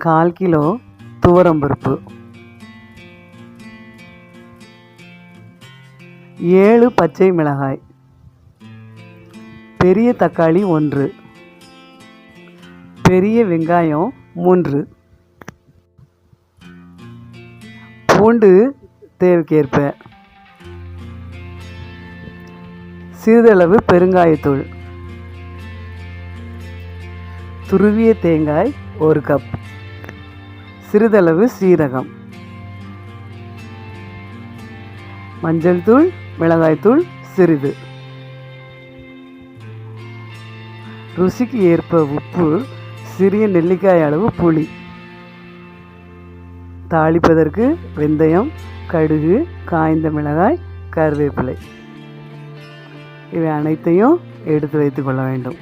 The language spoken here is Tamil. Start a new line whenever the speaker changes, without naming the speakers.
1/4 கிலோ துவரம்பருப்பு, 7 பச்சை மிளகாய், பெரிய தக்காளி 1, பெரிய வெங்காயம் 3, பூண்டு தேவைக்கேற்ப, சிறிதளவு பெருங்காயத்தூள், துருவிய தேங்காய் 1 கப், சிறிதளவு சீரகம், மஞ்சள் தூள், மிளகாய்த்தூள் சிறிது, ருசிக்கு ஏற்ப உப்பு, சிறிய நெல்லிக்காய் அளவு புளி. தாளிப்பதற்கு வெந்தயம், கடுகு, காய்ந்த மிளகாய், கருவேப்பிலை இவை அனைத்தையும் எடுத்து வைத்துக்கொள்ள வேண்டும்.